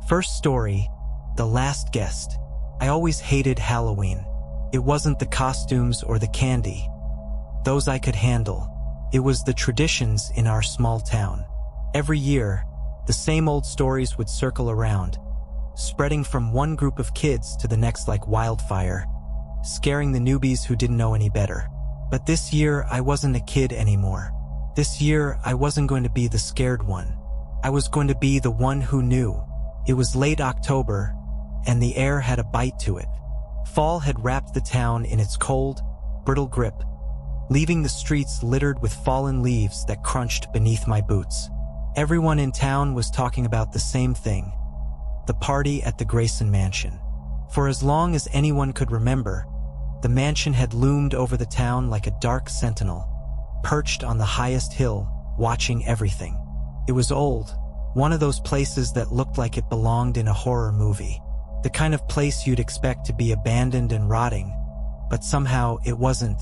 First story, The Last Guest. I always hated Halloween. It wasn't the costumes or the candy. Those I could handle. It was the traditions in our small town. Every year, the same old stories would circle around, spreading from one group of kids to the next like wildfire, scaring the newbies who didn't know any better. But this year, I wasn't a kid anymore. This year, I wasn't going to be the scared one. I was going to be the one who knew. It was late October, and the air had a bite to it. Fall had wrapped the town in its cold, brittle grip, leaving the streets littered with fallen leaves that crunched beneath my boots. Everyone in town was talking about the same thing: the party at the Grayson mansion. For as long as anyone could remember, the mansion had loomed over the town like a dark sentinel, perched on the highest hill, watching everything. It was old, one of those places that looked like it belonged in a horror movie. The kind of place you'd expect to be abandoned and rotting, but somehow it wasn't.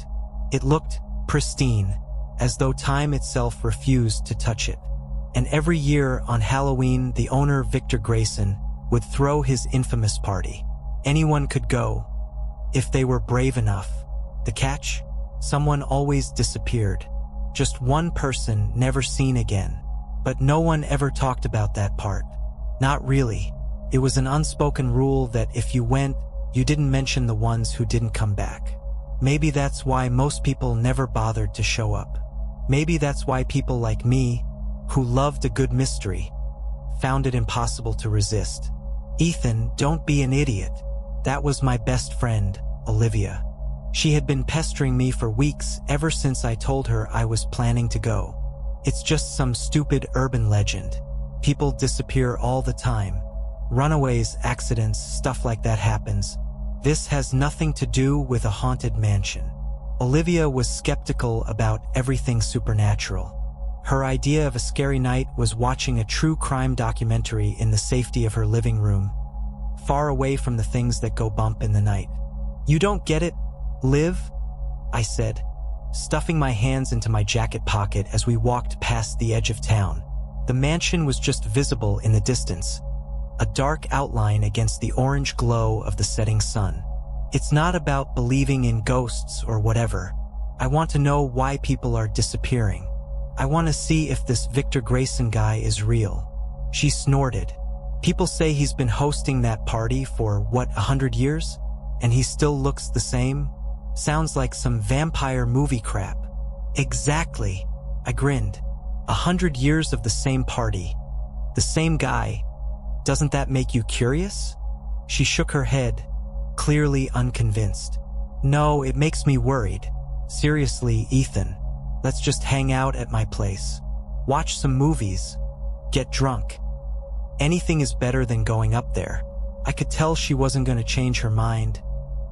It looked pristine, as though time itself refused to touch it. And every year on Halloween, the owner, Victor Grayson, would throw his infamous party. Anyone could go, if they were brave enough. The catch? Someone always disappeared. Just one person never seen again. But no one ever talked about that part. Not really. It was an unspoken rule that if you went, you didn't mention the ones who didn't come back. Maybe that's why most people never bothered to show up. Maybe that's why people like me, who loved a good mystery, found it impossible to resist. Ethan, don't be an idiot. That was my best friend, Olivia. She had been pestering me for weeks ever since I told her I was planning to go. It's just some stupid urban legend. People disappear all the time. Runaways, accidents, stuff like that happens. This has nothing to do with a haunted mansion. Olivia was skeptical about everything supernatural. Her idea of a scary night was watching a true crime documentary in the safety of her living room, far away from the things that go bump in the night. You don't get it, Liv? I said, stuffing my hands into my jacket pocket as we walked past the edge of town. The mansion was just visible in the distance, a dark outline against the orange glow of the setting sun. It's not about believing in ghosts or whatever. I want to know why people are disappearing. I want to see if this Victor Grayson guy is real. She snorted. People say he's been hosting that party for, 100 years? And he still looks the same? Sounds like some vampire movie crap. Exactly. I grinned. 100 years of the same party. The same guy. Doesn't that make you curious? She shook her head, clearly unconvinced. No, it makes me worried. Seriously, Ethan. Let's just hang out at my place. Watch some movies. Get drunk. Anything is better than going up there. I could tell she wasn't going to change her mind,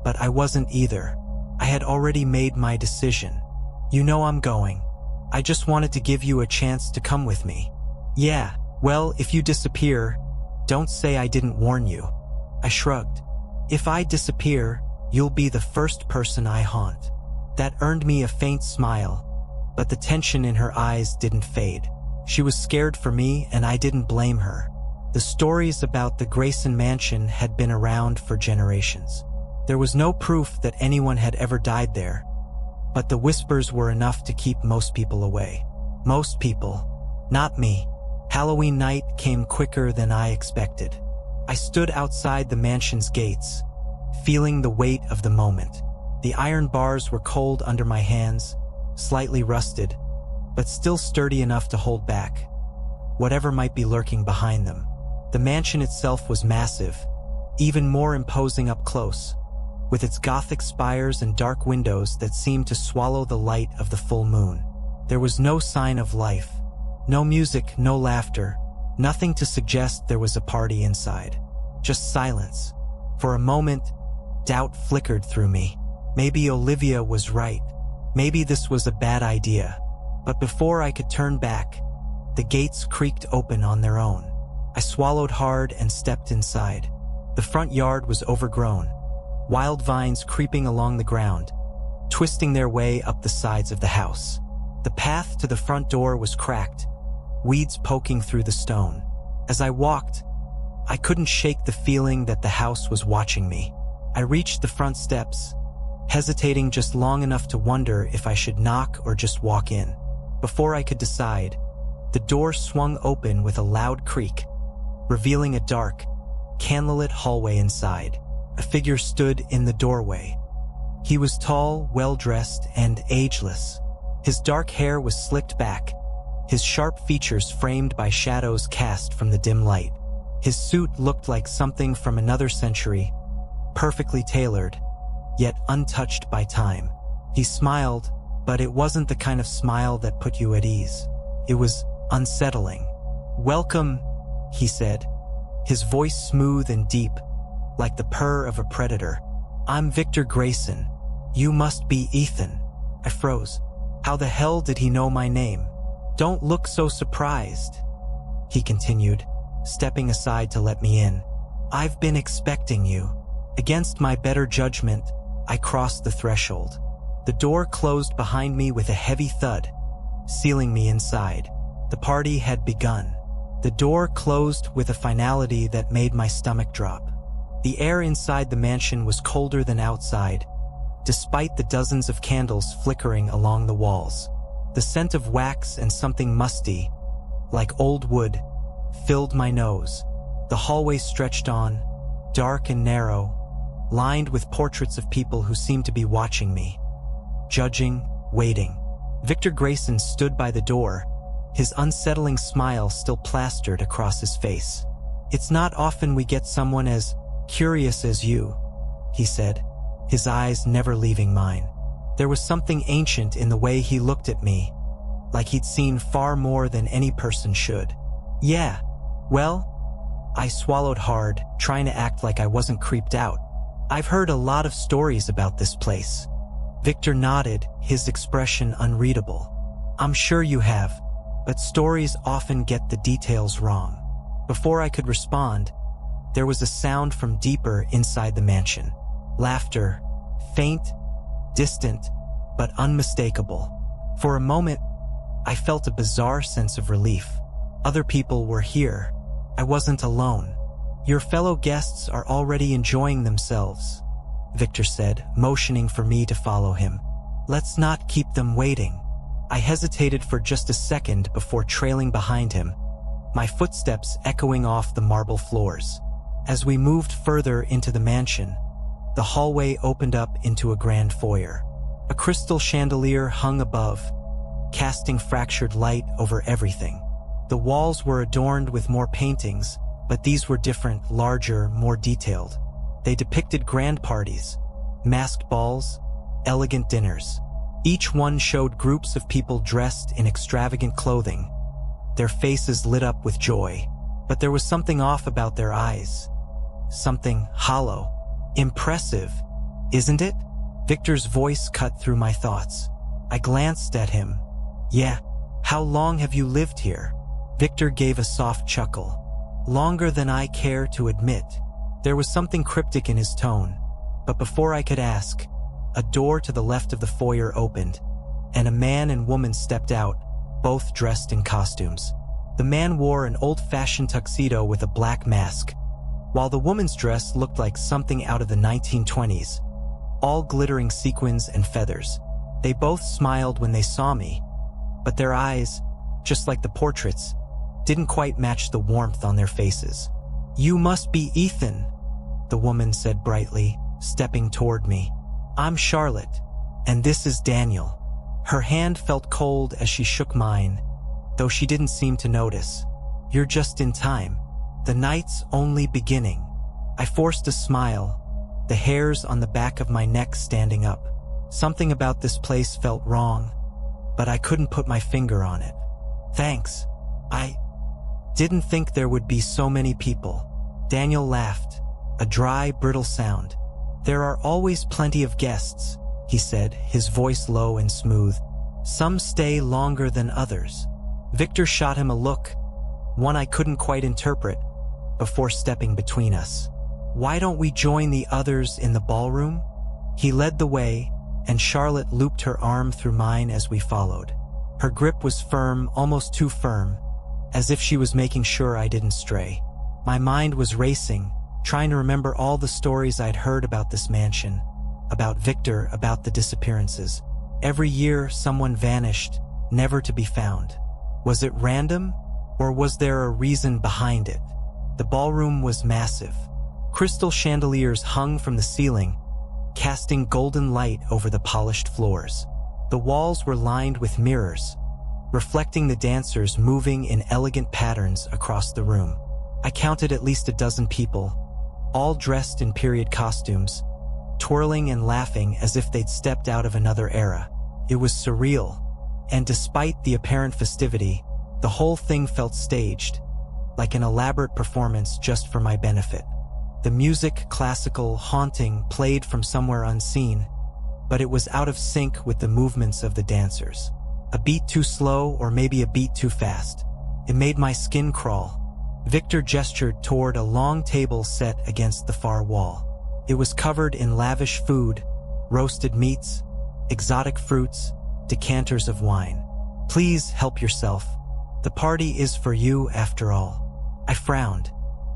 but I wasn't either. I had already made my decision. You know I'm going. I just wanted to give you a chance to come with me. Yeah, well, if you disappear, don't say I didn't warn you. I shrugged. If I disappear, you'll be the first person I haunt. That earned me a faint smile, but the tension in her eyes didn't fade. She was scared for me, and I didn't blame her. The stories about the Grayson mansion had been around for generations. There was no proof that anyone had ever died there, but the whispers were enough to keep most people away. Most people. Not me. Halloween night came quicker than I expected. I stood outside the mansion's gates, feeling the weight of the moment. The iron bars were cold under my hands, slightly rusted, but still sturdy enough to hold back whatever might be lurking behind them. The mansion itself was massive, even more imposing up close, with its Gothic spires and dark windows that seemed to swallow the light of the full moon. There was no sign of life. No music, no laughter, nothing to suggest there was a party inside. Just silence. For a moment, doubt flickered through me. Maybe Olivia was right. Maybe this was a bad idea. But before I could turn back, the gates creaked open on their own. I swallowed hard and stepped inside. The front yard was overgrown, wild vines creeping along the ground, twisting their way up the sides of the house. The path to the front door was cracked, weeds poking through the stone. As I walked, I couldn't shake the feeling that the house was watching me. I reached the front steps, hesitating just long enough to wonder if I should knock or just walk in. Before I could decide, the door swung open with a loud creak, revealing a dark, candlelit hallway inside. A figure stood in the doorway. He was tall, well-dressed, and ageless. His dark hair was slicked back, his sharp features framed by shadows cast from the dim light. His suit looked like something from another century, perfectly tailored, yet untouched by time. He smiled, but it wasn't the kind of smile that put you at ease. It was unsettling. "Welcome," he said, his voice smooth and deep, like the purr of a predator. "I'm Victor Grayson. You must be Ethan." I froze. How the hell did he know my name? "Don't look so surprised," he continued, stepping aside to let me in. "I've been expecting you." Against my better judgment, I crossed the threshold. The door closed behind me with a heavy thud, sealing me inside. The party had begun. The door closed with a finality that made my stomach drop. The air inside the mansion was colder than outside, despite the dozens of candles flickering along the walls. The scent of wax and something musty, like old wood, filled my nose. The hallway stretched on, dark and narrow, lined with portraits of people who seemed to be watching me, judging, waiting. Victor Grayson stood by the door, his unsettling smile still plastered across his face. "It's not often we get someone as curious as you," he said, his eyes never leaving mine. There was something ancient in the way he looked at me, like he'd seen far more than any person should. "Yeah, well," I swallowed hard, trying to act like I wasn't creeped out. "I've heard a lot of stories about this place." Victor nodded, his expression unreadable. "I'm sure you have, but stories often get the details wrong." Before I could respond, there was a sound from deeper inside the mansion. Laughter, faint, distant, but unmistakable. For a moment, I felt a bizarre sense of relief. Other people were here. I wasn't alone. "Your fellow guests are already enjoying themselves," Victor said, motioning for me to follow him. "Let's not keep them waiting." I hesitated for just a second before trailing behind him, my footsteps echoing off the marble floors. As we moved further into the mansion, the hallway opened up into a grand foyer. A crystal chandelier hung above, casting fractured light over everything. The walls were adorned with more paintings, but these were different, larger, more detailed. They depicted grand parties, masked balls, elegant dinners. Each one showed groups of people dressed in extravagant clothing, their faces lit up with joy. But there was something off about their eyes. Something hollow. "Impressive, isn't it?" Victor's voice cut through my thoughts. I glanced at him. "Yeah, how long have you lived here?" Victor gave a soft chuckle. "Longer than I care to admit." There was something cryptic in his tone, but before I could ask, a door to the left of the foyer opened, and a man and woman stepped out, both dressed in costumes. The man wore an old-fashioned tuxedo with a black mask, while the woman's dress looked like something out of the 1920s, all glittering sequins and feathers. They both smiled when they saw me, but their eyes, just like the portraits, didn't quite match the warmth on their faces. "You must be Ethan," the woman said brightly, stepping toward me. "I'm Charlotte, and this is Daniel." Her hand felt cold as she shook mine, though she didn't seem to notice. "You're just in time. The night's only beginning." I forced a smile, the hairs on the back of my neck standing up. Something about this place felt wrong, but I couldn't put my finger on it. "Thanks. I didn't think there would be so many people." Daniel laughed, a dry, brittle sound. "There are always plenty of guests," he said, his voice low and smooth. "Some stay longer than others." Victor shot him a look, one I couldn't quite interpret, before stepping between us. "Why don't we join the others in the ballroom?" He led the way, and Charlotte looped her arm through mine as we followed. Her grip was firm, almost too firm, as if she was making sure I didn't stray. My mind was racing, trying to remember all the stories I'd heard about this mansion, about Victor, about the disappearances. Every year, someone vanished, never to be found. Was it random, or was there a reason behind it? The ballroom was massive. Crystal chandeliers hung from the ceiling, casting golden light over the polished floors. The walls were lined with mirrors, reflecting the dancers moving in elegant patterns across the room. I counted at least a dozen people, all dressed in period costumes, twirling and laughing as if they'd stepped out of another era. It was surreal, and despite the apparent festivity, the whole thing felt staged, like an elaborate performance just for my benefit. The music, classical, haunting, played from somewhere unseen, but it was out of sync with the movements of the dancers. A beat too slow, or maybe a beat too fast. It made my skin crawl. Victor gestured toward a long table set against the far wall. It was covered in lavish food, roasted meats, exotic fruits, decanters of wine. Please help yourself. The party is for you after all. I frowned.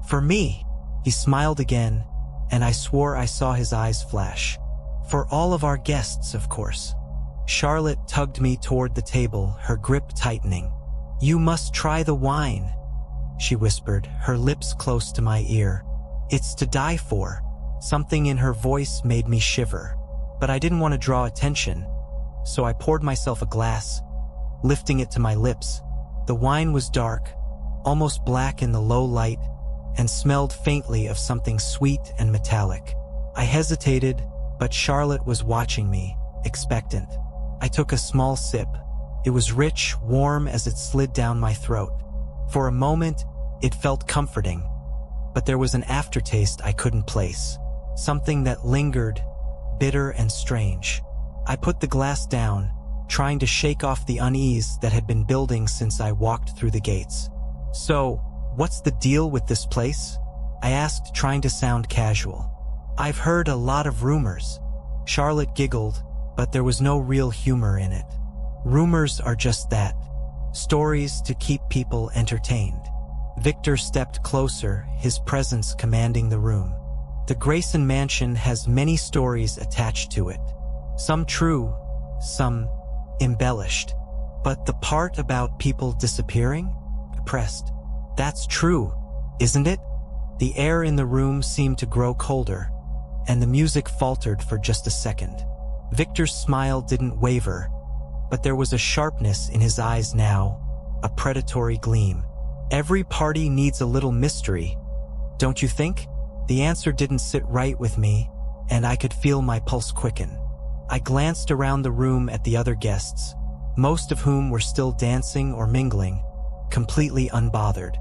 For me? He smiled again, and I swore I saw his eyes flash. For all of our guests, of course. Charlotte tugged me toward the table, her grip tightening. You must try the wine, she whispered, her lips close to my ear. It's to die for. Something in her voice made me shiver. But I didn't want to draw attention, so I poured myself a glass, lifting it to my lips. The wine was dark, almost black in the low light, and smelled faintly of something sweet and metallic. I hesitated, but Charlotte was watching me, expectant. I took a small sip. It was rich, warm as it slid down my throat. For a moment, it felt comforting, but there was an aftertaste I couldn't place. Something that lingered, bitter and strange. I put the glass down, trying to shake off the unease that had been building since I walked through the gates. So, what's the deal with this place? I asked, trying to sound casual. I've heard a lot of rumors. Charlotte giggled, but there was no real humor in it. Rumors are just that. Stories to keep people entertained. Victor stepped closer, his presence commanding the room. The Grayson mansion has many stories attached to it. Some true, some embellished. But the part about people disappearing? Pressed. That's true, isn't it? The air in the room seemed to grow colder, and the music faltered for just a second. Victor's smile didn't waver, but there was a sharpness in his eyes now, a predatory gleam. Every party needs a little mystery, don't you think? The answer didn't sit right with me, and I could feel my pulse quicken. I glanced around the room at the other guests, most of whom were still dancing or mingling, completely unbothered.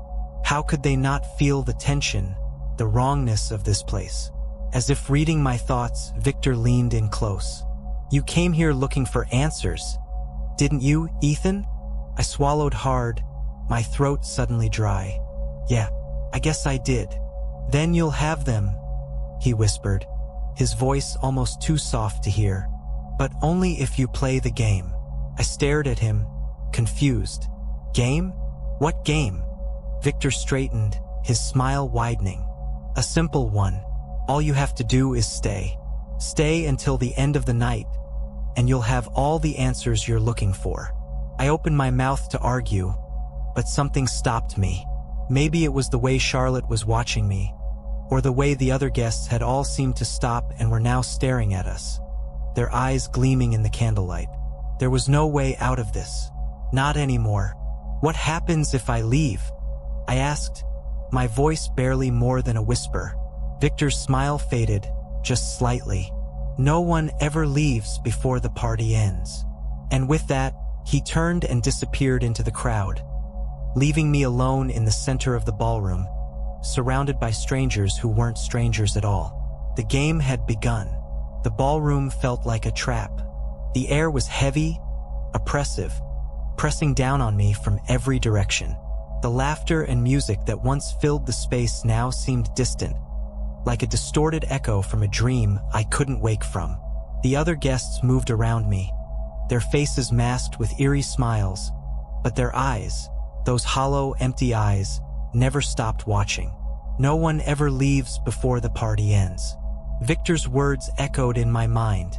How could they not feel the tension, the wrongness of this place? As if reading my thoughts, Victor leaned in close. You came here looking for answers, didn't you, Ethan? I swallowed hard, my throat suddenly dry. Yeah, I guess I did. Then you'll have them, he whispered, his voice almost too soft to hear. But only if you play the game. I stared at him, confused. Game? What game? Victor straightened, his smile widening. A simple one. All you have to do is stay. Stay until the end of the night, and you'll have all the answers you're looking for. I opened my mouth to argue, but something stopped me. Maybe it was the way Charlotte was watching me, or the way the other guests had all seemed to stop and were now staring at us, their eyes gleaming in the candlelight. There was no way out of this. Not anymore. What happens if I leave? I asked, my voice barely more than a whisper. Victor's smile faded, just slightly. No one ever leaves before the party ends. And with that, he turned and disappeared into the crowd, leaving me alone in the center of the ballroom, surrounded by strangers who weren't strangers at all. The game had begun. The ballroom felt like a trap. The air was heavy, oppressive, pressing down on me from every direction. The laughter and music that once filled the space now seemed distant, like a distorted echo from a dream I couldn't wake from. The other guests moved around me, their faces masked with eerie smiles, but their eyes, those hollow, empty eyes, never stopped watching. No one ever leaves before the party ends. Victor's words echoed in my mind,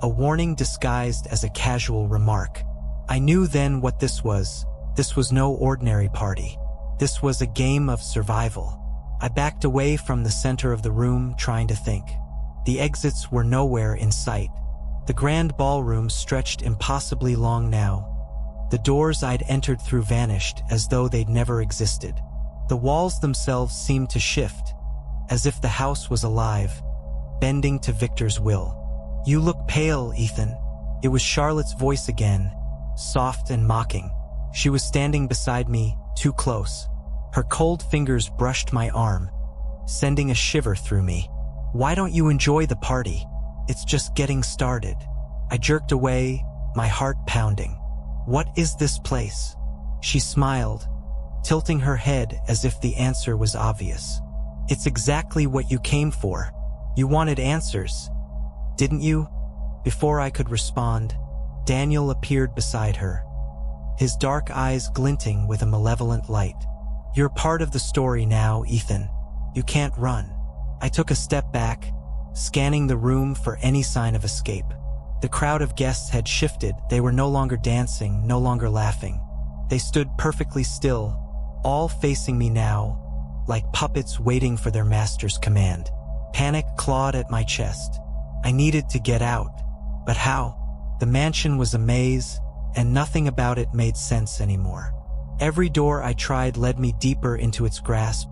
a warning disguised as a casual remark. I knew then what this was. This was no ordinary party. This was a game of survival. I backed away from the center of the room, trying to think. The exits were nowhere in sight. The grand ballroom stretched impossibly long now. The doors I'd entered through vanished as though they'd never existed. The walls themselves seemed to shift, as if the house was alive, bending to Victor's will. "You look pale, Ethan." It was Charlotte's voice again, soft and mocking. She was standing beside me, too close. Her cold fingers brushed my arm, sending a shiver through me. "Why don't you enjoy the party? It's just getting started." I jerked away, my heart pounding. "What is this place?" She smiled, tilting her head as if the answer was obvious. "It's exactly what you came for. You wanted answers, didn't you?" Before I could respond, Daniel appeared beside her, his dark eyes glinting with a malevolent light. "You're part of the story now, Ethan. You can't run." I took a step back, scanning the room for any sign of escape. The crowd of guests had shifted. They were no longer dancing, no longer laughing. They stood perfectly still, all facing me now, like puppets waiting for their master's command. Panic clawed at my chest. I needed to get out, but how? The mansion was a maze, and nothing about it made sense anymore. Every door I tried led me deeper into its grasp,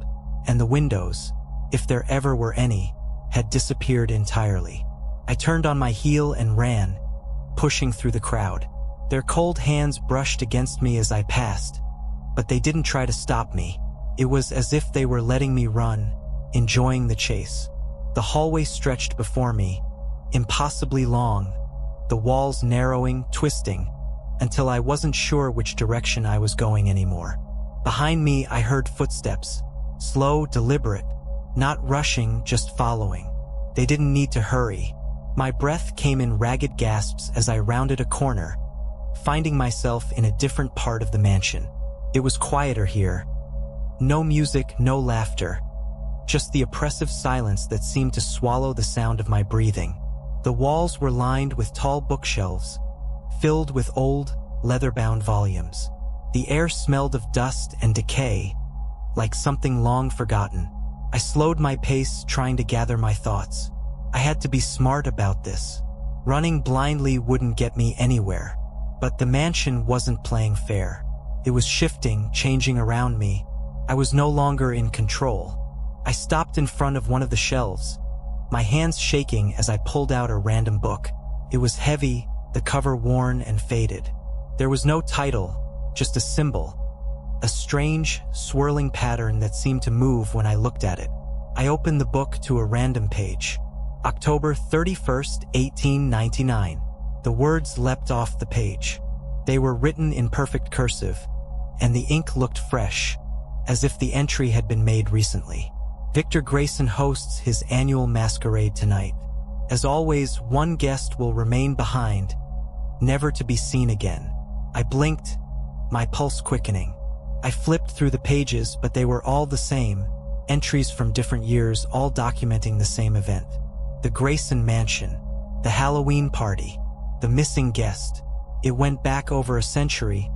and the windows, if there ever were any, had disappeared entirely. I turned on my heel and ran, pushing through the crowd. Their cold hands brushed against me as I passed, but they didn't try to stop me. It was as if they were letting me run, enjoying the chase. The hallway stretched before me, impossibly long, the walls narrowing, twisting, until I wasn't sure which direction I was going anymore. Behind me, I heard footsteps, slow, deliberate, not rushing, just following. They didn't need to hurry. My breath came in ragged gasps as I rounded a corner, finding myself in a different part of the mansion. It was quieter here. No music, no laughter, just the oppressive silence that seemed to swallow the sound of my breathing. The walls were lined with tall bookshelves, filled with old, leather-bound volumes. The air smelled of dust and decay, like something long forgotten. I slowed my pace, trying to gather my thoughts. I had to be smart about this. Running blindly wouldn't get me anywhere. But the mansion wasn't playing fair. It was shifting, changing around me. I was no longer in control. I stopped in front of one of the shelves, my hands shaking as I pulled out a random book. It was heavy, the cover worn and faded. There was no title, just a symbol, a strange, swirling pattern that seemed to move when I looked at it. I opened the book to a random page. October 31st, 1899. The words leapt off the page. They were written in perfect cursive, and the ink looked fresh, as if the entry had been made recently. Victor Grayson hosts his annual masquerade tonight. As always, one guest will remain behind, never to be seen again. I blinked, my pulse quickening. I flipped through the pages, but they were all the same, entries from different years, all documenting the same event. The Grayson Mansion, the Halloween party, the missing guest. It went back over a century,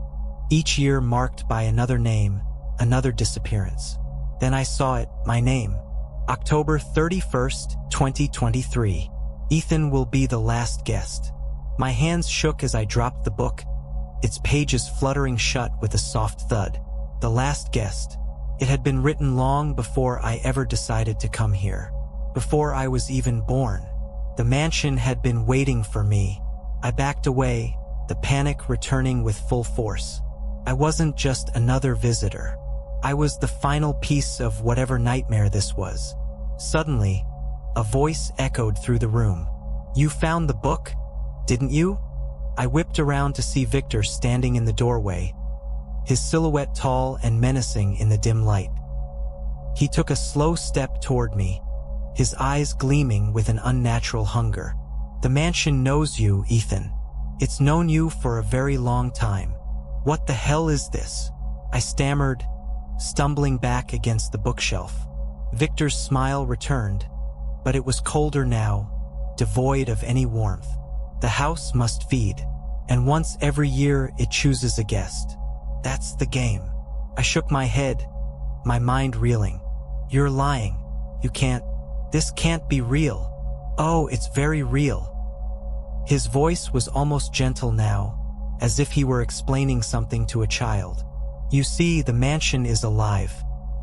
each year marked by another name, another disappearance. Then I saw it, my name. October 31st, 2023. Ethan will be the last guest. My hands shook as I dropped the book, its pages fluttering shut with a soft thud. The last guest. It had been written long before I ever decided to come here. Before I was even born. The mansion had been waiting for me. I backed away, the panic returning with full force. I wasn't just another visitor. I was the final piece of whatever nightmare this was. Suddenly, a voice echoed through the room. "You found the book, didn't you?" I whipped around to see Victor standing in the doorway, his silhouette tall and menacing in the dim light. He took a slow step toward me, his eyes gleaming with an unnatural hunger. "The mansion knows you, Ethan. It's known you for a very long time. What the hell is this?" I stammered, stumbling back against the bookshelf. Victor's smile returned, but it was colder now, devoid of any warmth. The house must feed, and once every year it chooses a guest. That's the game. I shook my head, my mind reeling. You're lying. This can't be real. Oh, it's very real. His voice was almost gentle now, as if he were explaining something to a child. You see, the mansion is alive.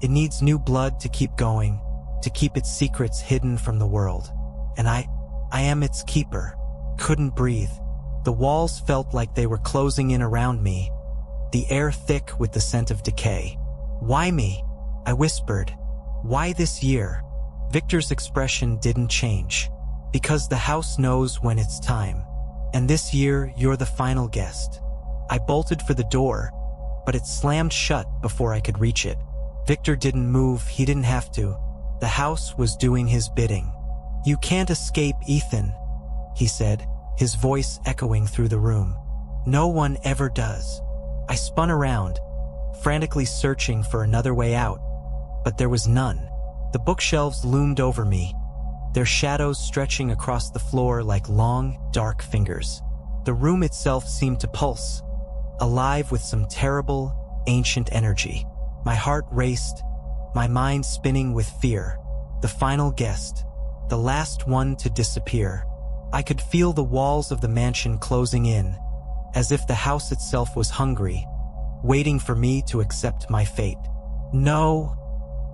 It needs new blood to keep going, to keep its secrets hidden from the world. And I am its keeper. Couldn't breathe. The walls felt like they were closing in around me, the air thick with the scent of decay. Why me? I whispered. Why this year? Victor's expression didn't change. Because the house knows when it's time. And this year, you're the final guest. I bolted for the door, but it slammed shut before I could reach it. Victor didn't move, he didn't have to. The house was doing his bidding. You can't escape, Ethan, he said, his voice echoing through the room. No one ever does. I spun around, frantically searching for another way out, but there was none. The bookshelves loomed over me, their shadows stretching across the floor like long, dark fingers. The room itself seemed to pulse, alive with some terrible, ancient energy. My heart raced, my mind spinning with fear. The final guest, the last one to disappear. I could feel the walls of the mansion closing in, as if the house itself was hungry, waiting for me to accept my fate. No,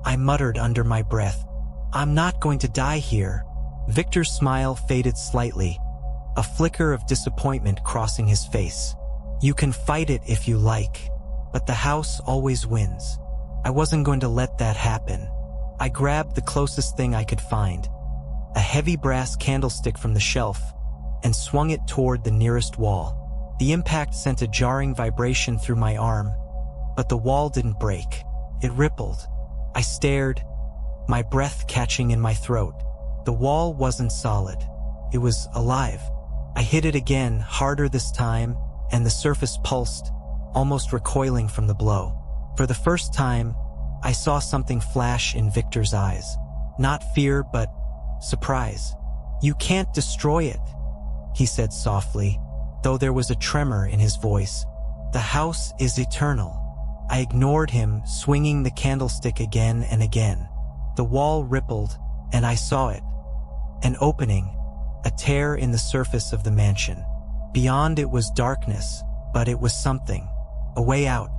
I muttered under my breath. I'm not going to die here. Victor's smile faded slightly, a flicker of disappointment crossing his face. You can fight it if you like, but the house always wins. I wasn't going to let that happen. I grabbed the closest thing I could find, a heavy brass candlestick from the shelf, and swung it toward the nearest wall. The impact sent a jarring vibration through my arm, but the wall didn't break. It rippled. I stared, my breath catching in my throat. The wall wasn't solid. It was alive. I hit it again, harder this time, and the surface pulsed, almost recoiling from the blow. For the first time, I saw something flash in Victor's eyes. Not fear, but surprise. You can't destroy it, he said softly, though there was a tremor in his voice. The house is eternal. I ignored him, swinging the candlestick again and again. The wall rippled, and I saw it. An opening, a tear in the surface of the mansion. Beyond it was darkness, but it was something. A way out.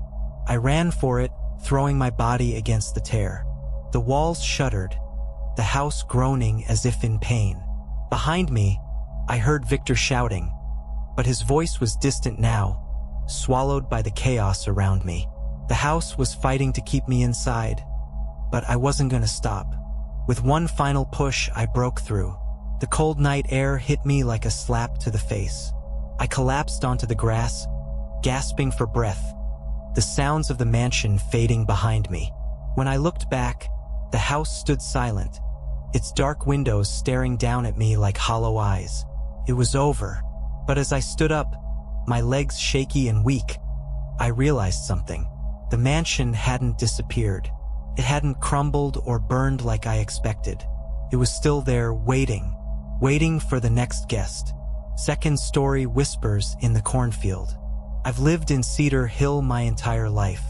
I ran for it, throwing my body against the tear. The walls shuddered, the house groaning as if in pain. Behind me, I heard Victor shouting, but his voice was distant now, swallowed by the chaos around me. The house was fighting to keep me inside, but I wasn't going to stop. With one final push, I broke through. The cold night air hit me like a slap to the face. I collapsed onto the grass, gasping for breath, the sounds of the mansion fading behind me. When I looked back, the house stood silent, its dark windows staring down at me like hollow eyes. It was over, but as I stood up, my legs shaky and weak, I realized something. The mansion hadn't disappeared. It hadn't crumbled or burned like I expected. It was still there, waiting for the next guest. Second story whispers in the cornfield. I've lived in Cedar Hill my entire life.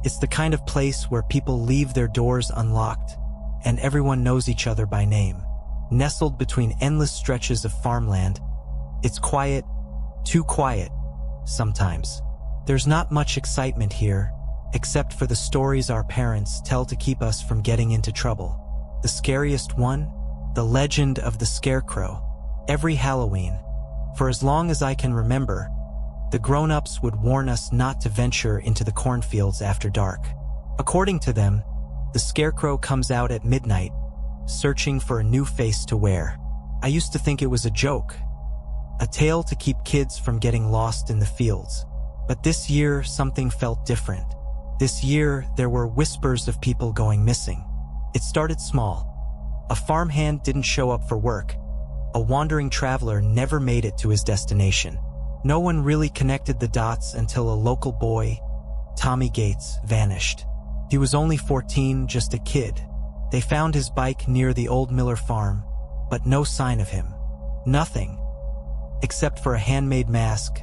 It's the kind of place where people leave their doors unlocked, and everyone knows each other by name. Nestled between endless stretches of farmland, it's quiet, too quiet, sometimes. There's not much excitement here, except for the stories our parents tell to keep us from getting into trouble. The scariest one? The legend of the Scarecrow. Every Halloween, for as long as I can remember, the grown-ups would warn us not to venture into the cornfields after dark. According to them, the Scarecrow comes out at midnight, searching for a new face to wear. I used to think it was a joke, a tale to keep kids from getting lost in the fields. But this year, something felt different. This year, there were whispers of people going missing. It started small. A farmhand didn't show up for work. A wandering traveler never made it to his destination. No one really connected the dots until a local boy, Tommy Gates, vanished. He was only 14, just a kid, They found his bike near the old Miller farm, but no sign of him. Nothing, except for a handmade mask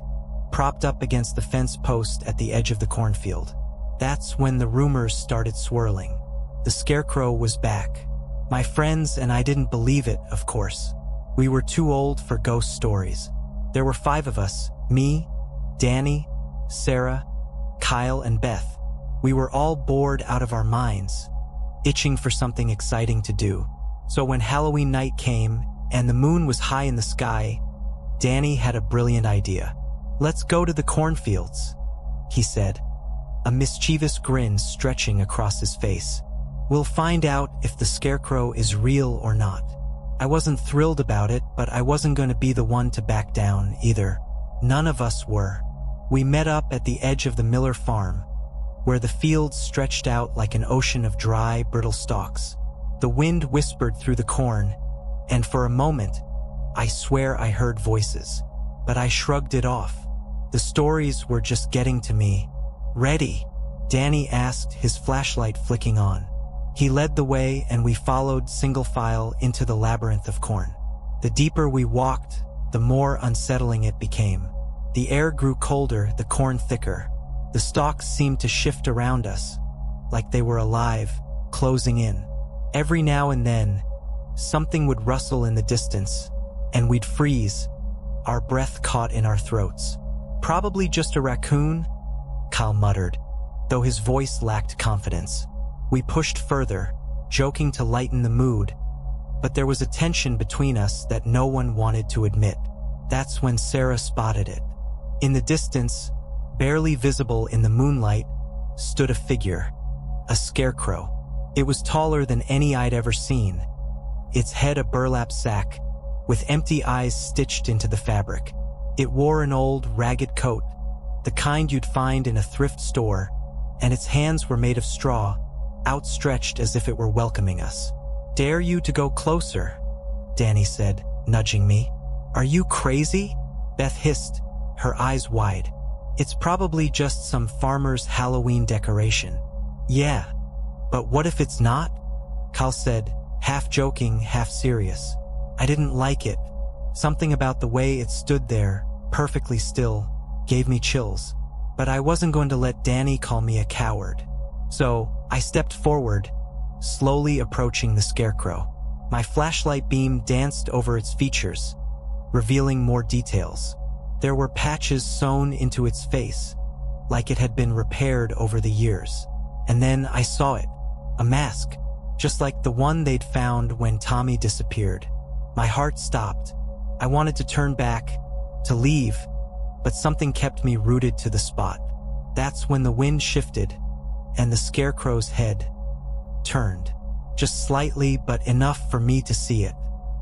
propped up against the fence post at the edge of the cornfield. That's when the rumors started swirling. The scarecrow was back. My friends and I didn't believe it, of course. We were too old for ghost stories. There were 5 of us: me, Danny, Sarah, Kyle, and Beth. We were all bored out of our minds, itching for something exciting to do. So when Halloween night came and the moon was high in the sky, Danny had a brilliant idea. "Let's go to the cornfields," he said, a mischievous grin stretching across his face. "We'll find out if the scarecrow is real or not." I wasn't thrilled about it, but I wasn't going to be the one to back down either. None of us were. We met up at the edge of the Miller farm, where the fields stretched out like an ocean of dry, brittle stalks. The wind whispered through the corn, and for a moment, I swear I heard voices, but I shrugged it off. The stories were just getting to me. "Ready?" Danny asked, his flashlight flicking on. He led the way and we followed single file into the labyrinth of corn. The deeper we walked, the more unsettling it became. The air grew colder, the corn thicker. The stalks seemed to shift around us, like they were alive, closing in. Every now and then, something would rustle in the distance, and we'd freeze, our breath caught in our throats. "Probably just a raccoon," Kyle muttered, though his voice lacked confidence. We pushed further, joking to lighten the mood, but there was a tension between us that no one wanted to admit. That's when Sarah spotted it. In the distance, barely visible in the moonlight, stood a figure, a scarecrow. It was taller than any I'd ever seen, its head a burlap sack, with empty eyes stitched into the fabric. It wore an old, ragged coat, the kind you'd find in a thrift store, and its hands were made of straw, outstretched as if it were welcoming us. "Dare you to go closer," Danny said, nudging me. "Are you crazy?" Beth hissed, her eyes wide. "It's probably just some farmer's Halloween decoration." "Yeah, but what if it's not?" Kyle said, half joking, half serious. I didn't like it. Something about the way it stood there, perfectly still, gave me chills. But I wasn't going to let Danny call me a coward. So, I stepped forward, slowly approaching the scarecrow. My flashlight beam danced over its features, revealing more details. There were patches sewn into its face, like it had been repaired over the years. And then I saw it, a mask, just like the one they'd found when Tommy disappeared. My heart stopped. I wanted to turn back, to leave, but something kept me rooted to the spot. That's when the wind shifted, and the scarecrow's head turned. Just slightly, but enough for me to see it.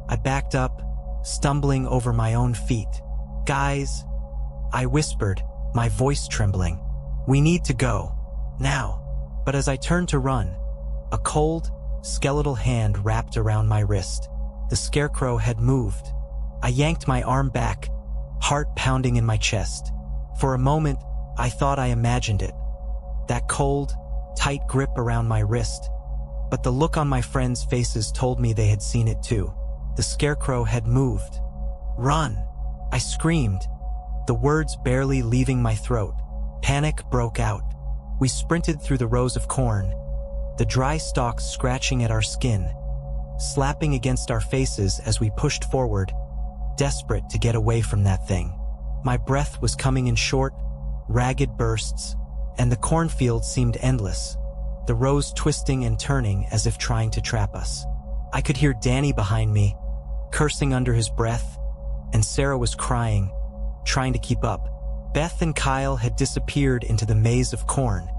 I backed up, stumbling over my own feet. "Guys," I whispered, my voice trembling. "We need to go. Now." But as I turned to run, a cold, skeletal hand wrapped around my wrist. The scarecrow had moved. I yanked my arm back, heart pounding in my chest. For a moment, I thought I imagined it. That cold, tight grip around my wrist. But the look on my friends' faces told me they had seen it too. The scarecrow had moved. "Run!" I screamed, the words barely leaving my throat. Panic broke out. We sprinted through the rows of corn, the dry stalks scratching at our skin, slapping against our faces as we pushed forward, desperate to get away from that thing. My breath was coming in short, ragged bursts, and the cornfield seemed endless, the rows twisting and turning as if trying to trap us. I could hear Danny behind me, cursing under his breath, and Sarah was crying, trying to keep up. Beth and Kyle had disappeared into the maze of corn,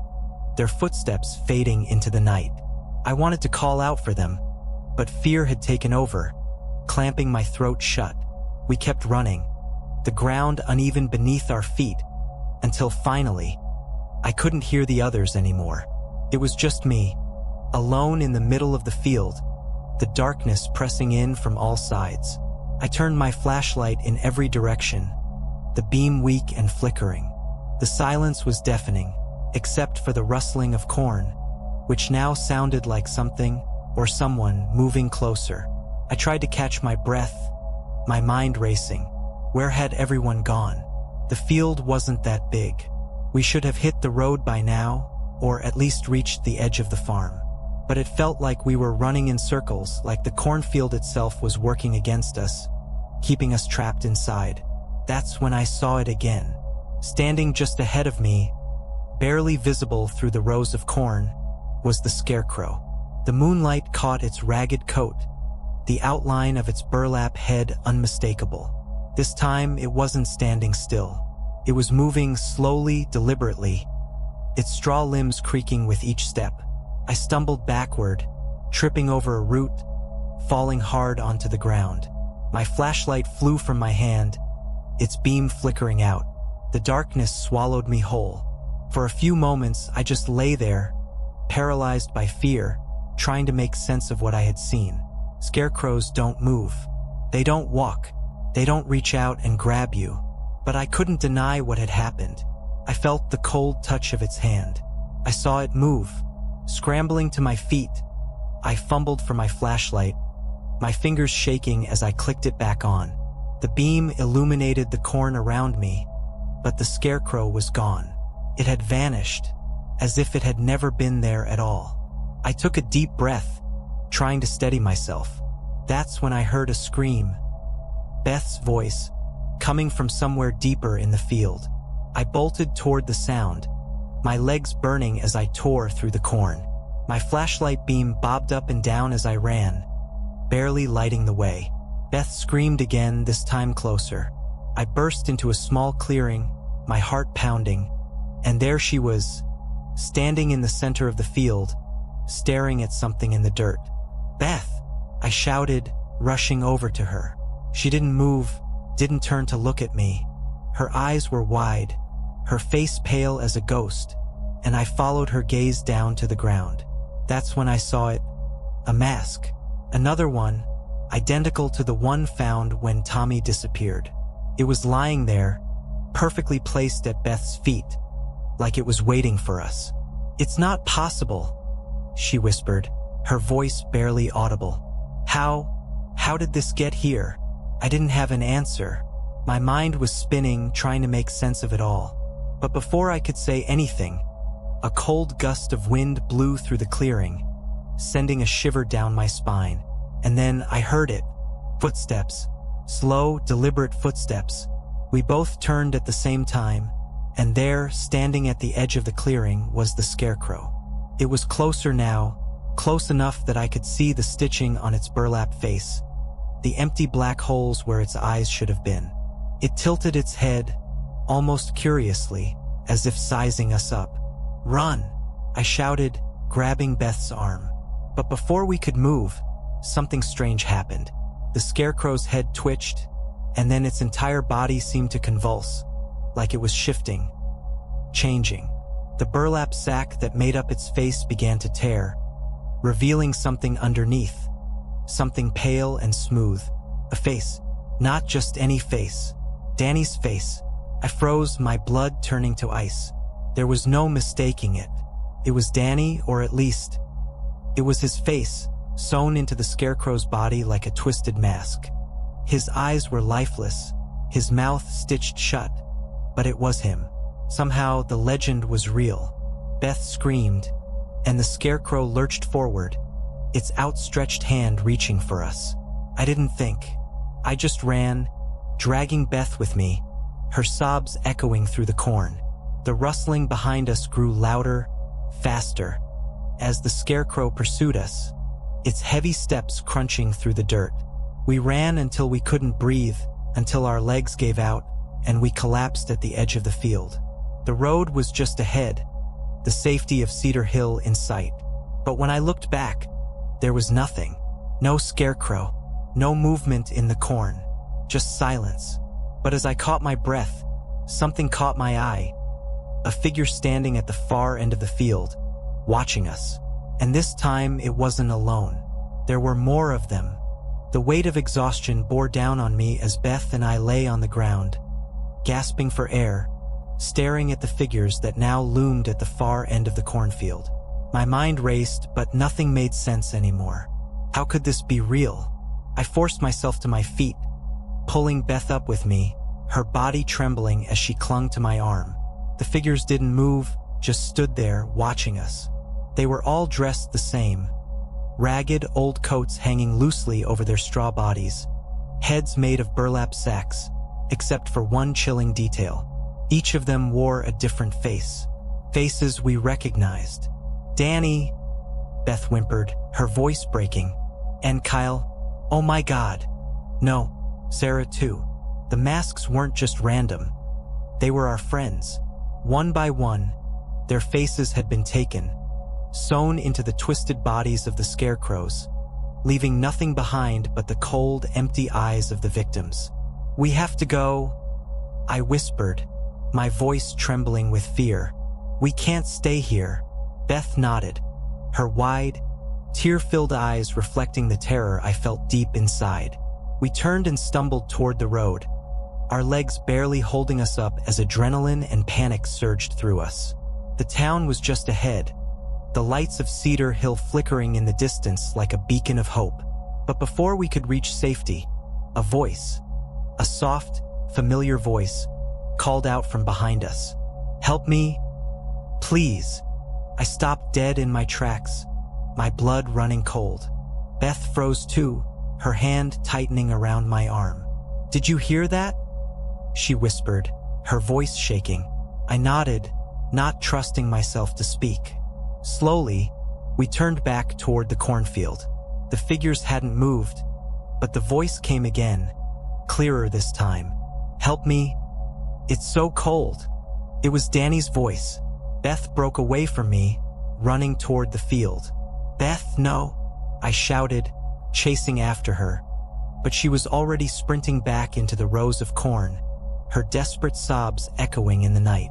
their footsteps fading into the night. I wanted to call out for them, but fear had taken over, clamping my throat shut. We kept running, the ground uneven beneath our feet, until finally, I couldn't hear the others anymore. It was just me, alone in the middle of the field, the darkness pressing in from all sides. I turned my flashlight in every direction, the beam weak and flickering. The silence was deafening, except for the rustling of corn, which now sounded like something or someone moving closer. I tried to catch my breath, my mind racing. Where had everyone gone? The field wasn't that big. We should have hit the road by now, or at least reached the edge of the farm. But it felt like we were running in circles, like the cornfield itself was working against us, keeping us trapped inside. That's when I saw it again. Standing just ahead of me, barely visible through the rows of corn, was the scarecrow. The moonlight caught its ragged coat, the outline of its burlap head unmistakable. This time it wasn't standing still. It was moving slowly, deliberately, its straw limbs creaking with each step. I stumbled backward, tripping over a root, falling hard onto the ground. My flashlight flew from my hand, its beam flickering out. The darkness swallowed me whole. For a few moments, I just lay there, paralyzed by fear, trying to make sense of what I had seen. Scarecrows don't move. They don't walk. They don't reach out and grab you. But I couldn't deny what had happened. I felt the cold touch of its hand. I saw it move. Scrambling to my feet, I fumbled for my flashlight, my fingers shaking as I clicked it back on. The beam illuminated the corn around me, but the scarecrow was gone. It had vanished, as if it had never been there at all. I took a deep breath, trying to steady myself. That's when I heard a scream. Beth's voice, coming from somewhere deeper in the field. I bolted toward the sound, my legs burning as I tore through the corn. My flashlight beam bobbed up and down as I ran, barely lighting the way. Beth screamed again, this time closer. I burst into a small clearing, my heart pounding, and there she was, standing in the center of the field, staring at something in the dirt. "Beth!" I shouted, rushing over to her. She didn't move, didn't turn to look at me. Her eyes were wide, her face pale as a ghost, and I followed her gaze down to the ground. That's when I saw it. A mask. Another one, identical to the one found when Tommy disappeared. It was lying there, perfectly placed at Beth's feet, like it was waiting for us. "It's not possible," she whispered, her voice barely audible. How did this get here?" I didn't have an answer. My mind was spinning, trying to make sense of it all. But before I could say anything, a cold gust of wind blew through the clearing, sending a shiver down my spine. And then I heard it. Footsteps. Slow, deliberate footsteps. We both turned at the same time, and there, standing at the edge of the clearing, was the scarecrow. It was closer now, close enough that I could see the stitching on its burlap face, the empty black holes where its eyes should have been. It tilted its head, almost curiously, as if sizing us up. "Run!" I shouted, grabbing Beth's arm. But before we could move, something strange happened. The scarecrow's head twitched, and then its entire body seemed to convulse, like it was shifting, changing. The burlap sack that made up its face began to tear, revealing something underneath, something pale and smooth. A face. Not just any face. Danny's face. I froze, my blood turning to ice. There was no mistaking it. It was Danny, or at least, it was his face, sewn into the scarecrow's body like a twisted mask. His eyes were lifeless, his mouth stitched shut, but it was him. Somehow the legend was real. Beth screamed, and the scarecrow lurched forward, its outstretched hand reaching for us. I didn't think. I just ran, dragging Beth with me, her sobs echoing through the corn. The rustling behind us grew louder, faster, as the scarecrow pursued us, its heavy steps crunching through the dirt. We ran until we couldn't breathe, until our legs gave out, and we collapsed at the edge of the field. The road was just ahead, the safety of Cedar Hill in sight. But when I looked back, there was nothing. No scarecrow, no movement in the corn, just silence. But as I caught my breath, something caught my eye. A figure standing at the far end of the field, watching us. And this time it wasn't alone. There were more of them. The weight of exhaustion bore down on me as Beth and I lay on the ground, gasping for air, staring at the figures that now loomed at the far end of the cornfield. My mind raced, but nothing made sense anymore. How could this be real? I forced myself to my feet, pulling Beth up with me, her body trembling as she clung to my arm. The figures didn't move, just stood there watching us. They were all dressed the same. Ragged, old coats hanging loosely over their straw bodies. Heads made of burlap sacks, except for one chilling detail. Each of them wore a different face. Faces we recognized. "Danny," Beth whimpered, her voice breaking. "And Kyle. Oh my God." "No, Sarah too." The masks weren't just random. They were our friends. One by one, their faces had been taken, sewn into the twisted bodies of the scarecrows, leaving nothing behind but the cold, empty eyes of the victims. "We have to go," I whispered, my voice trembling with fear. "We can't stay here." Beth nodded, her wide, tear-filled eyes reflecting the terror I felt deep inside. We turned and stumbled toward the road, our legs barely holding us up as adrenaline and panic surged through us. The town was just ahead, the lights of Cedar Hill flickering in the distance like a beacon of hope. But before we could reach safety, a voice, a soft, familiar voice, called out from behind us. "Help me, please." I stopped dead in my tracks, my blood running cold. Beth froze too, her hand tightening around my arm. "Did you hear that?" she whispered, her voice shaking. I nodded, not trusting myself to speak. Slowly, we turned back toward the cornfield. The figures hadn't moved, but the voice came again, clearer this time. "Help me. It's so cold." It was Danny's voice. Beth broke away from me, running toward the field. "Beth, no," I shouted, chasing after her. But she was already sprinting back into the rows of corn, her desperate sobs echoing in the night.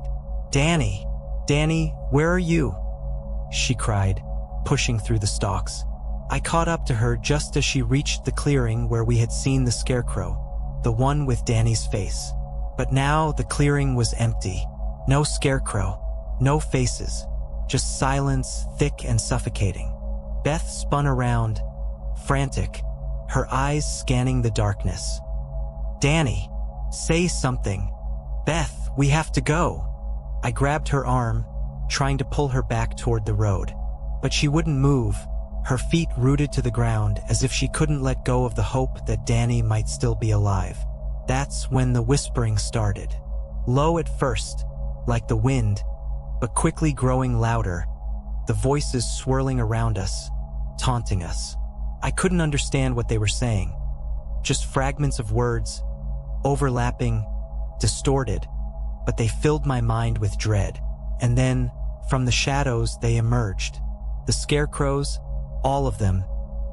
"Danny, Danny, where are you?" she cried, pushing through the stalks. I caught up to her just as she reached the clearing where we had seen the scarecrow, the one with Danny's face. But now the clearing was empty. No scarecrow, no faces, just silence, thick and suffocating. Beth spun around, frantic, her eyes scanning the darkness. "Danny, say something." "Beth, we have to go." I grabbed her arm, trying to pull her back toward the road. But she wouldn't move, her feet rooted to the ground as if she couldn't let go of the hope that Danny might still be alive. That's when the whispering started. Low at first, like the wind, but quickly growing louder, the voices swirling around us, taunting us. I couldn't understand what they were saying. Just fragments of words, overlapping, distorted, but they filled my mind with dread. And then, from the shadows, they emerged. The scarecrows, all of them,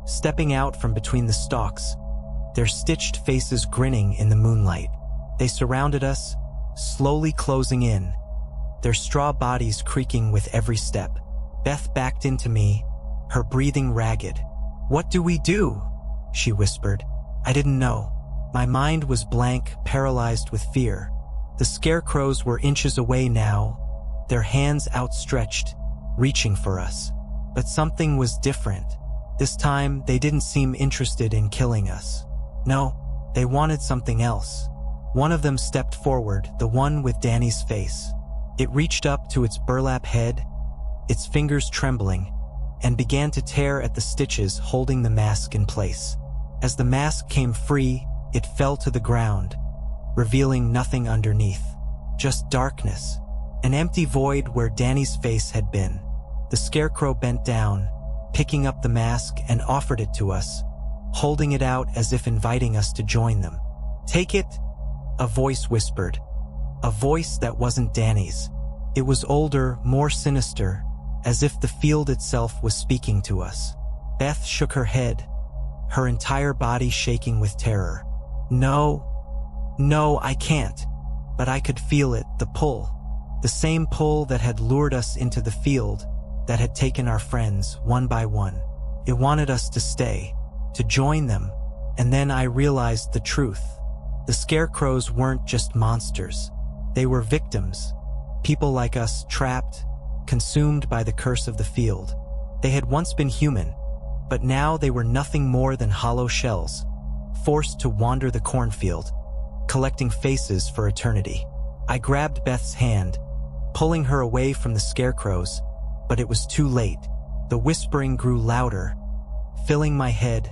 stepping out from between the stalks, their stitched faces grinning in the moonlight. They surrounded us, slowly closing in, their straw bodies creaking with every step. Beth backed into me, her breathing ragged. "What do we do?" she whispered. I didn't know. My mind was blank, paralyzed with fear. The scarecrows were inches away now, their hands outstretched, reaching for us. But something was different. This time, they didn't seem interested in killing us. No, they wanted something else. One of them stepped forward, the one with Danny's face. It reached up to its burlap head, its fingers trembling, and began to tear at the stitches holding the mask in place. As the mask came free, it fell to the ground, revealing nothing underneath. Just darkness, an empty void where Danny's face had been. The scarecrow bent down, picking up the mask and offered it to us, holding it out as if inviting us to join them. "Take it," a voice whispered. A voice that wasn't Danny's. It was older, more sinister, as if the field itself was speaking to us. Beth shook her head, her entire body shaking with terror. No, I can't." But I could feel it, the pull. The same pull that had lured us into the field, that had taken our friends one by one. It wanted us to stay, to join them. And then I realized the truth. The scarecrows weren't just monsters. They were victims. People like us, trapped, consumed by the curse of the field. They had once been human, But now they were nothing more than hollow shells, forced to wander the cornfield, collecting faces for eternity. I grabbed Beth's hand, pulling her away from the scarecrows, but it was too late. The whispering grew louder, filling my head,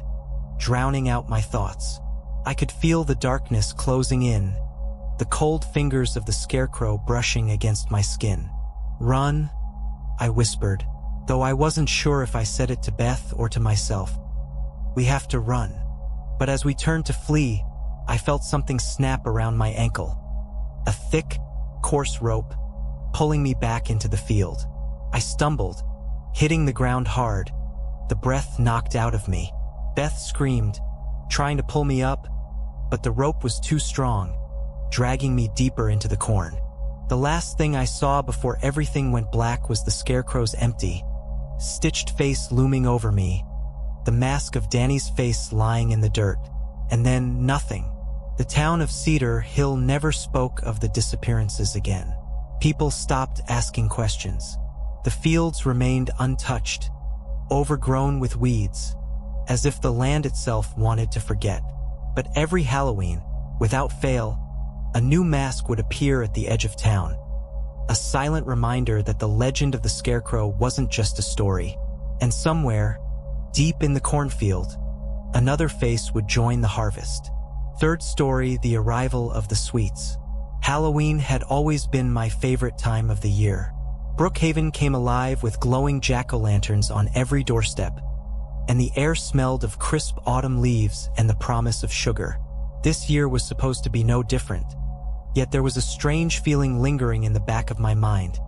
drowning out my thoughts. I could feel the darkness closing in, the cold fingers of the scarecrow brushing against my skin. "Run," I whispered, though I wasn't sure if I said it to Beth or to myself. "We have to run." But as we turned to flee, I felt something snap around my ankle. A thick, coarse rope, pulling me back into the field. I stumbled, hitting the ground hard, the breath knocked out of me. Beth screamed, trying to pull me up, but the rope was too strong, dragging me deeper into the corn. The last thing I saw before everything went black was the scarecrow's empty, stitched face looming over me, the mask of Danny's face lying in the dirt, and then nothing. The town of Cedar Hill never spoke of the disappearances again. People stopped asking questions. The fields remained untouched, overgrown with weeds, as if the land itself wanted to forget. But every Halloween, without fail, a new mask would appear at the edge of town. A silent reminder that the legend of the scarecrow wasn't just a story. And somewhere, deep in the cornfield, another face would join the harvest. Third story, the arrival of the sweets. Halloween had always been my favorite time of the year. Brookhaven came alive with glowing jack-o'-lanterns on every doorstep, and the air smelled of crisp autumn leaves and the promise of sugar. This year was supposed to be no different, yet there was a strange feeling lingering in the back of my mind.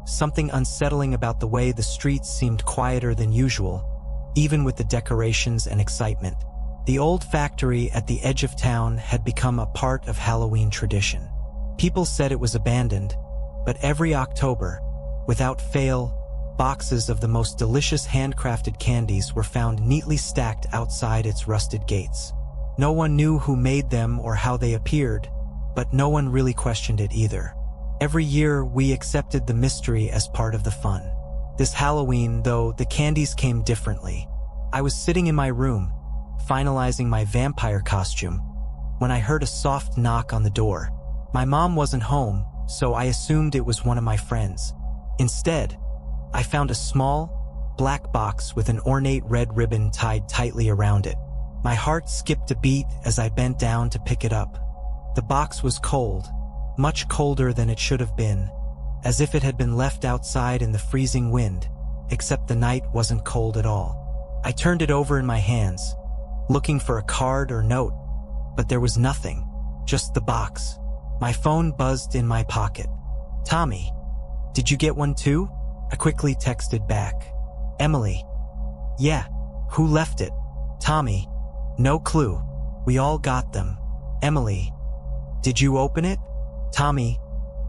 Something unsettling about the way the streets seemed quieter than usual, even with the decorations and excitement. The old factory at the edge of town had become a part of Halloween tradition. People said it was abandoned, but every October, without fail, boxes of the most delicious handcrafted candies were found neatly stacked outside its rusted gates. No one knew who made them or how they appeared, but no one really questioned it either. Every year, we accepted the mystery as part of the fun. This Halloween, though, the candies came differently. I was sitting in my room, finalizing my vampire costume, when I heard a soft knock on the door. My mom wasn't home, so I assumed it was one of my friends. Instead, I found a small, black box with an ornate red ribbon tied tightly around it. My heart skipped a beat as I bent down to pick it up. The box was cold, much colder than it should have been, as if it had been left outside in the freezing wind, except the night wasn't cold at all. I turned it over in my hands, looking for a card or note, but there was nothing, just the box. My phone buzzed in my pocket. "Tommy, did you get one too?" I quickly texted back. "Emily." "Yeah, who left it?" "Tommy." "No clue. We all got them." "Emily, did you open it?" "Tommy,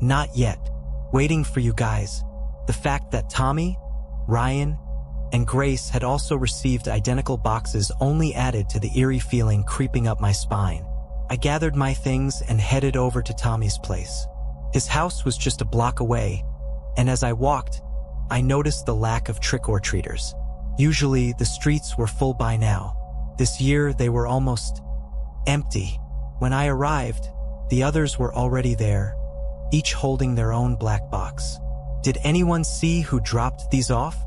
not yet. Waiting for you guys." The fact that Tommy, Ryan, and Grace had also received identical boxes only added to the eerie feeling creeping up my spine. I gathered my things and headed over to Tommy's place. His house was just a block away, and as I walked, I noticed the lack of trick-or-treaters. Usually, the streets were full by now. This year, they were almost empty. When I arrived, the others were already there, each holding their own black box. "Did anyone see who dropped these off?"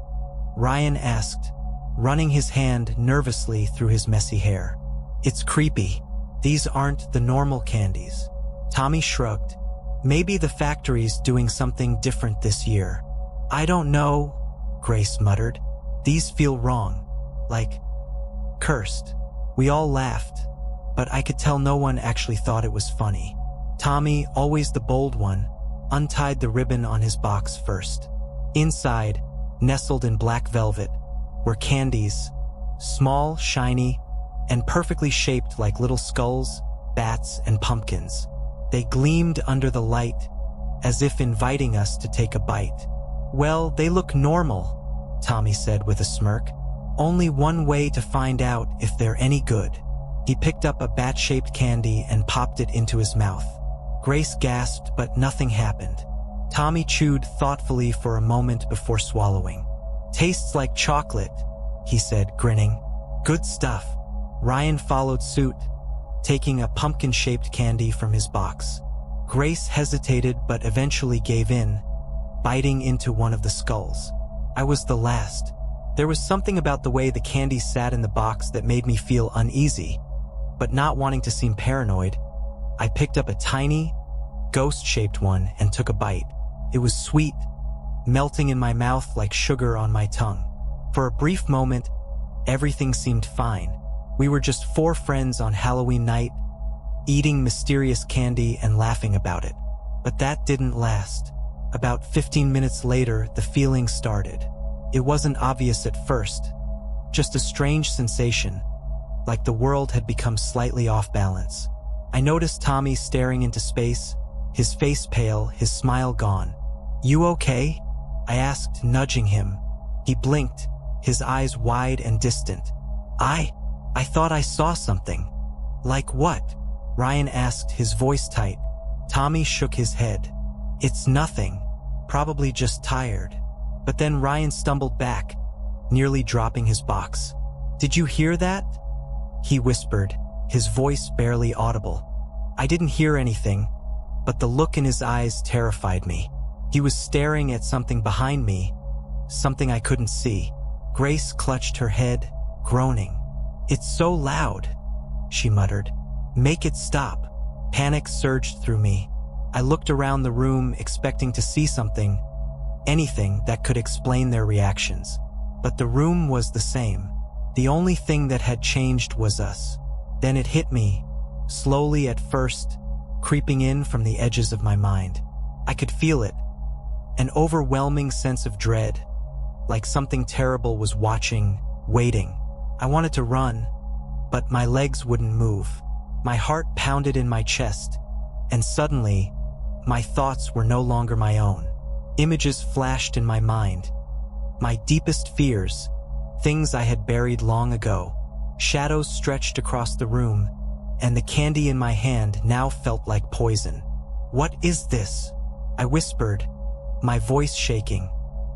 Ryan asked, running his hand nervously through his messy hair. "It's creepy. These aren't the normal candies." Tommy shrugged. "Maybe the factory's doing something different this year." "I don't know," Grace muttered. "These feel wrong. Like cursed." We all laughed, but I could tell no one actually thought it was funny. Tommy, always the bold one, untied the ribbon on his box first. Inside, nestled in black velvet, were candies, small, shiny, and perfectly shaped like little skulls, bats, and pumpkins. They gleamed under the light, as if inviting us to take a bite. "Well, they look normal," Tommy said with a smirk. "Only one way to find out if they're any good." He picked up a bat-shaped candy and popped it into his mouth. Grace gasped, but nothing happened. Tommy chewed thoughtfully for a moment before swallowing. "Tastes like chocolate," he said, grinning. Good stuff. Ryan followed suit, taking a pumpkin-shaped candy from his box. Grace hesitated but eventually gave in, biting into one of the skulls. I was the last. There was something about the way the candy sat in the box that made me feel uneasy, but not wanting to seem paranoid, I picked up a tiny, ghost-shaped one and took a bite. It was sweet, melting in my mouth like sugar on my tongue. For a brief moment, everything seemed fine. We were just 4 friends on Halloween night, eating mysterious candy and laughing about it. But that didn't last. About 15 minutes later, the feeling started. It wasn't obvious at first, just a strange sensation, like the world had become slightly off balance. I noticed Tommy staring into space, his face pale, his smile gone. You okay? I asked, nudging him. He blinked, his eyes wide and distant. I thought I saw something. Like what? Ryan asked, his voice tight. Tommy shook his head. It's nothing. Probably just tired. But then Ryan stumbled back, nearly dropping his box. Did you hear that? He whispered, his voice barely audible. I didn't hear anything, but the look in his eyes terrified me. He was staring at something behind me, something I couldn't see. Grace clutched her head, groaning. It's so loud, she muttered. Make it stop. Panic surged through me. I looked around the room expecting to see something, anything that could explain their reactions. But the room was the same. The only thing that had changed was us. Then it hit me, slowly at first, creeping in from the edges of my mind. I could feel it, an overwhelming sense of dread, like something terrible was watching, waiting. I wanted to run, but my legs wouldn't move. My heart pounded in my chest, and suddenly, my thoughts were no longer my own. Images flashed in my mind. My deepest fears, things I had buried long ago. Shadows stretched across the room, and the candy in my hand now felt like poison. What is this? I whispered, my voice shaking.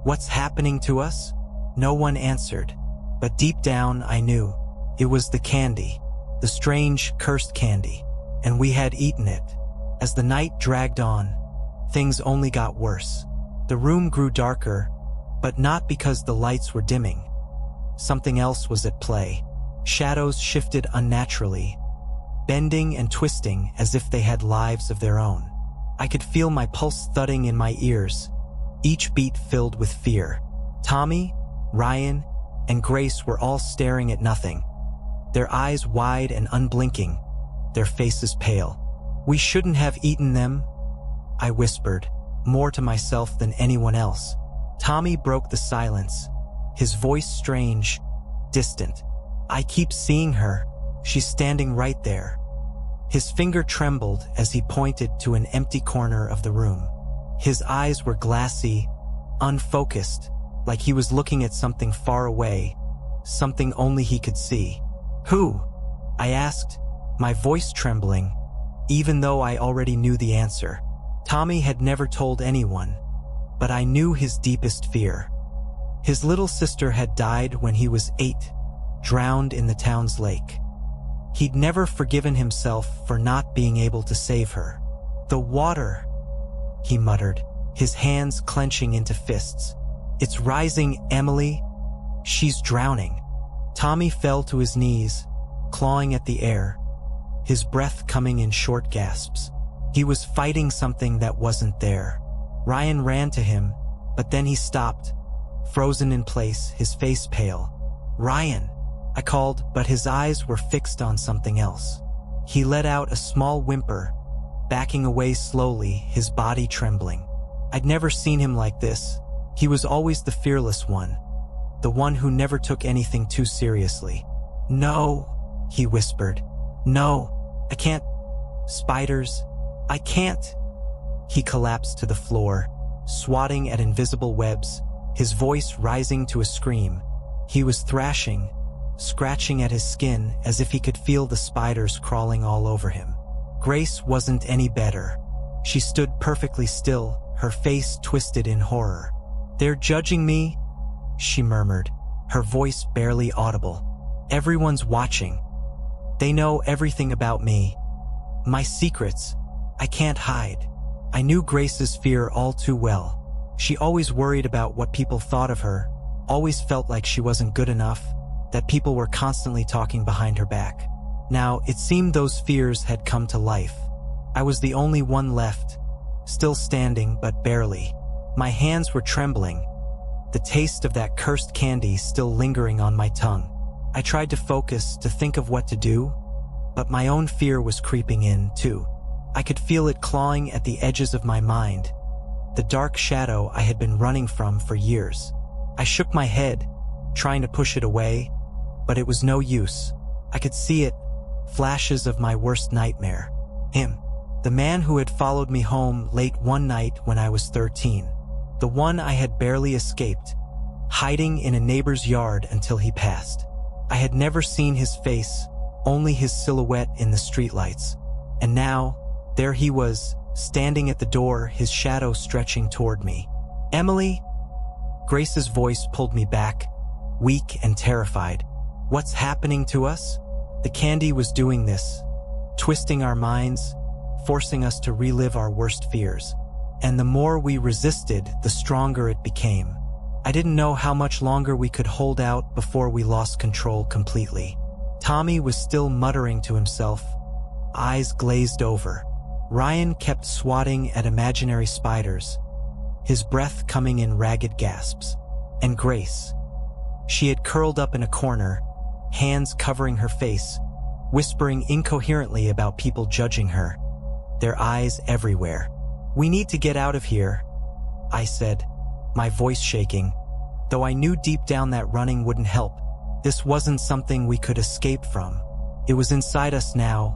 What's happening to us? No one answered, but deep down I knew. It was the candy, the strange, cursed candy, and we had eaten it. As the night dragged on, things only got worse. The room grew darker, but not because the lights were dimming. Something else was at play. Shadows shifted unnaturally, bending and twisting as if they had lives of their own. I could feel my pulse thudding in my ears, each beat filled with fear. Tommy, Ryan, and Grace were all staring at nothing, their eyes wide and unblinking, their faces pale. We shouldn't have eaten them, I whispered, more to myself than anyone else. Tommy broke the silence, his voice strange, distant. I keep seeing her. She's standing right there. His finger trembled as he pointed to an empty corner of the room. His eyes were glassy, unfocused, like he was looking at something far away, something only he could see. Who? I asked, my voice trembling, even though I already knew the answer. Tommy had never told anyone, but I knew his deepest fear. His little sister had died when he was 8, drowned in the town's lake. He'd never forgiven himself for not being able to save her. The water, he muttered, his hands clenching into fists. It's rising, Emily. She's drowning. Tommy fell to his knees, clawing at the air, his breath coming in short gasps. He was fighting something that wasn't there. Ryan ran to him, but then he stopped, frozen in place, his face pale. Ryan, I called, but his eyes were fixed on something else. He let out a small whimper, backing away slowly, his body trembling. I'd never seen him like this. He was always the fearless one, the one who never took anything too seriously. No, he whispered. No, I can't. Spiders, I can't. He collapsed to the floor, swatting at invisible webs, his voice rising to a scream. He was thrashing, scratching at his skin as if he could feel the spiders crawling all over him. Grace wasn't any better. She stood perfectly still, her face twisted in horror. They're judging me, she murmured, her voice barely audible. "Everyone's watching. They know everything about me. My secrets. I can't hide." I knew Grace's fear all too well. She always worried about what people thought of her, always felt like she wasn't good enough, that people were constantly talking behind her back. Now, it seemed those fears had come to life. I was the only one left, still standing but barely. My hands were trembling, the taste of that cursed candy still lingering on my tongue. I tried to focus, to think of what to do, but my own fear was creeping in, too. I could feel it clawing at the edges of my mind, the dark shadow I had been running from for years. I shook my head, trying to push it away, but it was no use. I could see it, flashes of my worst nightmare. Him. The man who had followed me home late one night when I was 13. The one I had barely escaped, hiding in a neighbor's yard until he passed. I had never seen his face, only his silhouette in the streetlights. And now, there he was, standing at the door, his shadow stretching toward me. "Emily?" Grace's voice pulled me back, weak and terrified. "What's happening to us?" The candy was doing this, twisting our minds, forcing us to relive our worst fears. And the more we resisted, the stronger it became. I didn't know how much longer we could hold out before we lost control completely. Tommy was still muttering to himself, eyes glazed over. Ryan kept swatting at imaginary spiders, his breath coming in ragged gasps. And Grace. She had curled up in a corner, hands covering her face, whispering incoherently about people judging her, their eyes everywhere. "We need to get out of here," I said, my voice shaking, though I knew deep down that running wouldn't help. This wasn't something we could escape from. It was inside us now,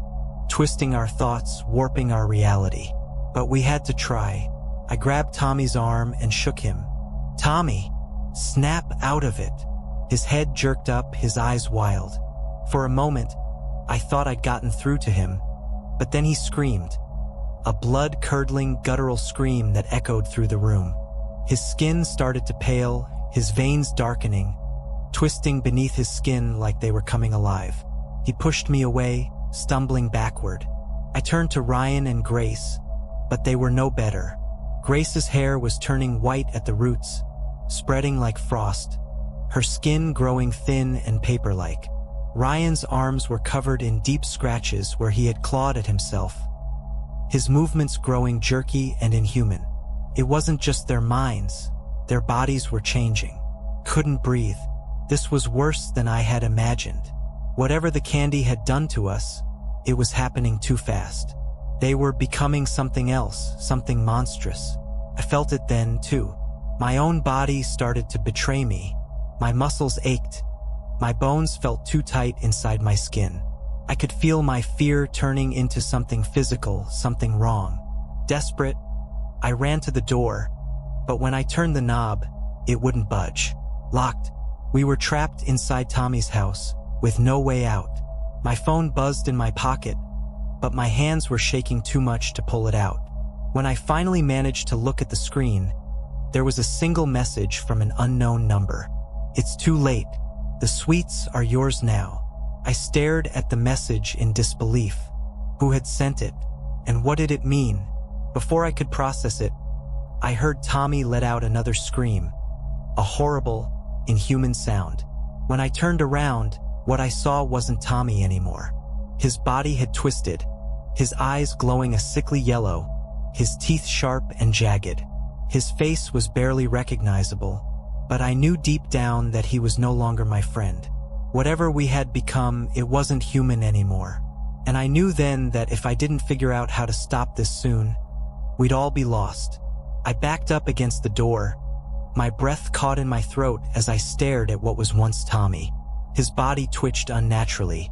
twisting our thoughts, warping our reality. But we had to try. I grabbed Tommy's arm and shook him. "Tommy, snap out of it." His head jerked up, his eyes wild. For a moment, I thought I'd gotten through to him, but then he screamed. A blood-curdling, guttural scream that echoed through the room. His skin started to pale, his veins darkening, twisting beneath his skin like they were coming alive. He pushed me away, stumbling backward. I turned to Ryan and Grace, but they were no better. Grace's hair was turning white at the roots, spreading like frost, her skin growing thin and paper-like. Ryan's arms were covered in deep scratches where he had clawed at himself, his movements growing jerky and inhuman. It wasn't just their minds, their bodies were changing. Couldn't breathe. This was worse than I had imagined. Whatever the candy had done to us, it was happening too fast. They were becoming something else, something monstrous. I felt it then, too. My own body started to betray me. My muscles ached. My bones felt too tight inside my skin. I could feel my fear turning into something physical, something wrong. Desperate, I ran to the door, but when I turned the knob, it wouldn't budge. Locked. We were trapped inside Tommy's house, with no way out. My phone buzzed in my pocket, but my hands were shaking too much to pull it out. When I finally managed to look at the screen, there was a single message from an unknown number. "It's too late. The sweets are yours now." I stared at the message in disbelief. Who had sent it? And what did it mean? Before I could process it, I heard Tommy let out another scream, a horrible, inhuman sound. When I turned around, what I saw wasn't Tommy anymore. His body had twisted, his eyes glowing a sickly yellow, his teeth sharp and jagged. His face was barely recognizable, but I knew deep down that he was no longer my friend. Whatever we had become, it wasn't human anymore. And I knew then that if I didn't figure out how to stop this soon, we'd all be lost. I backed up against the door, my breath caught in my throat as I stared at what was once Tommy. His body twitched unnaturally,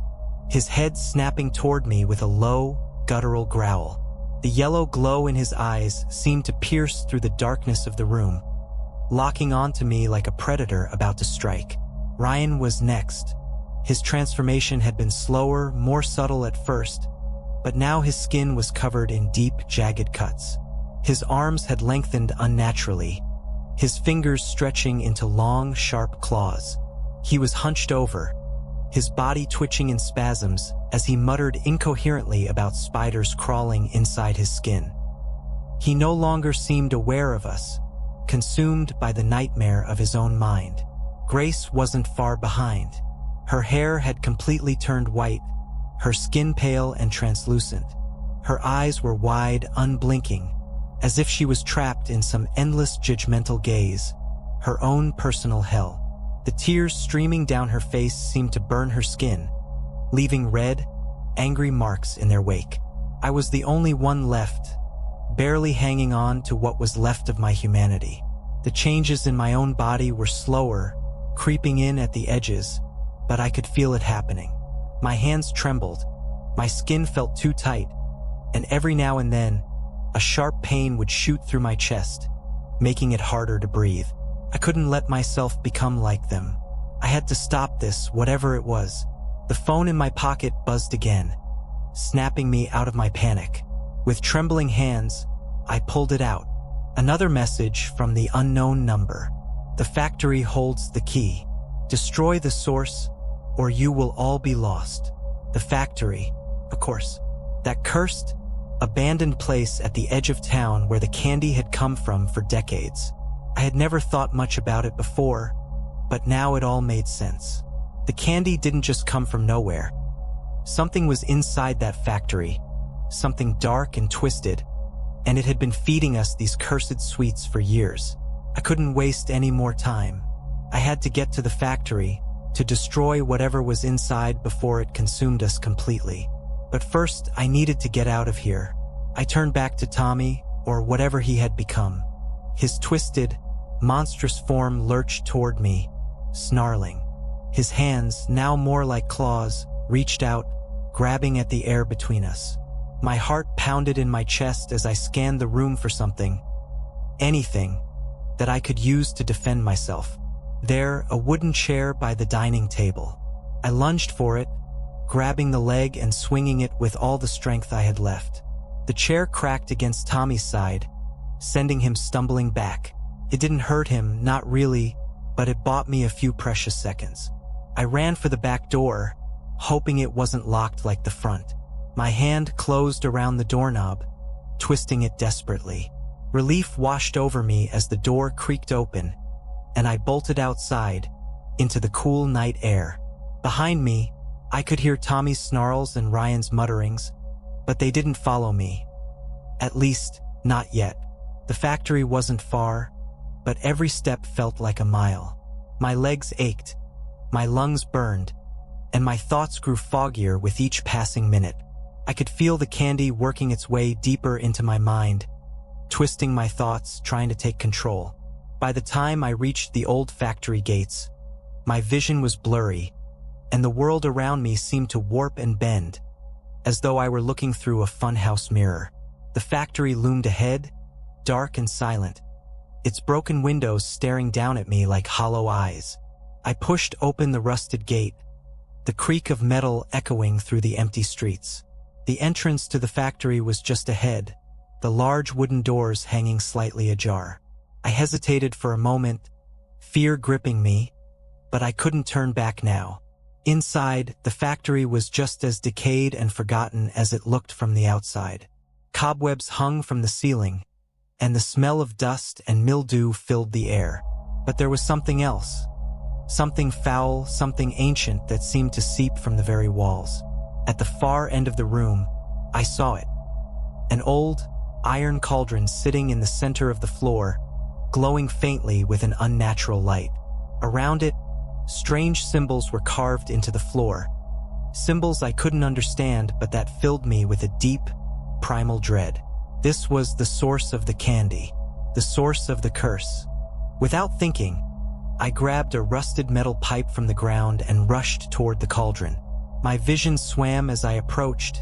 his head snapping toward me with a low, guttural growl. The yellow glow in his eyes seemed to pierce through the darkness of the room, locking onto me like a predator about to strike. Ryan was next. His transformation had been slower, more subtle at first, but now his skin was covered in deep, jagged cuts. His arms had lengthened unnaturally, his fingers stretching into long, sharp claws. He was hunched over, his body twitching in spasms as he muttered incoherently about spiders crawling inside his skin. He no longer seemed aware of us, consumed by the nightmare of his own mind. Grace wasn't far behind. Her hair had completely turned white, her skin pale and translucent. Her eyes were wide, unblinking, as if she was trapped in some endless judgmental gaze, her own personal hell. The tears streaming down her face seemed to burn her skin, leaving red, angry marks in their wake. I was the only one left, barely hanging on to what was left of my humanity. The changes in my own body were slower, creeping in at the edges, but I could feel it happening. My hands trembled, my skin felt too tight, and every now and then, a sharp pain would shoot through my chest, making it harder to breathe. I couldn't let myself become like them. I had to stop this, whatever it was. The phone in my pocket buzzed again, snapping me out of my panic. With trembling hands, I pulled it out. Another message from the unknown number. The factory holds the key. Destroy the source, or you will all be lost. The factory, of course. That cursed, abandoned place at the edge of town where the candy had come from for decades. I had never thought much about it before, but now it all made sense. The candy didn't just come from nowhere. Something was inside that factory, something dark and twisted, and it had been feeding us these cursed sweets for years. I couldn't waste any more time. I had to get to the factory, to destroy whatever was inside before it consumed us completely. But first, I needed to get out of here. I turned back to Tommy, or whatever he had become. His twisted, monstrous form lurched toward me, snarling. His hands, now more like claws, reached out, grabbing at the air between us. My heart pounded in my chest as I scanned the room for something, anything, that I could use to defend myself. There, a wooden chair by the dining table. I lunged for it, grabbing the leg and swinging it with all the strength I had left. The chair cracked against Tommy's side, sending him stumbling back. It didn't hurt him, not really, but it bought me a few precious seconds. I ran for the back door, hoping it wasn't locked like the front. My hand closed around the doorknob, twisting it desperately. Relief washed over me as the door creaked open, and I bolted outside, into the cool night air. Behind me, I could hear Tommy's snarls and Ryan's mutterings, but they didn't follow me. At least, not yet. The factory wasn't far, but every step felt like a mile. My legs ached, my lungs burned, and my thoughts grew foggier with each passing minute. I could feel the candy working its way deeper into my mind, twisting my thoughts, trying to take control. By the time I reached the old factory gates, my vision was blurry, and the world around me seemed to warp and bend, as though I were looking through a funhouse mirror. The factory loomed ahead, dark and silent, its broken windows staring down at me like hollow eyes. I pushed open the rusted gate, the creak of metal echoing through the empty streets. The entrance to the factory was just ahead, the large wooden doors hanging slightly ajar. I hesitated for a moment, fear gripping me, but I couldn't turn back now. Inside, the factory was just as decayed and forgotten as it looked from the outside. Cobwebs hung from the ceiling, and the smell of dust and mildew filled the air. But there was something else. Something foul, something ancient that seemed to seep from the very walls. At the far end of the room, I saw it. An old, iron cauldron sitting in the center of the floor, glowing faintly with an unnatural light. Around it, strange symbols were carved into the floor. Symbols I couldn't understand, but that filled me with a deep, primal dread. This was the source of the candy, the source of the curse. Without thinking, I grabbed a rusted metal pipe from the ground and rushed toward the cauldron. My vision swam as I approached,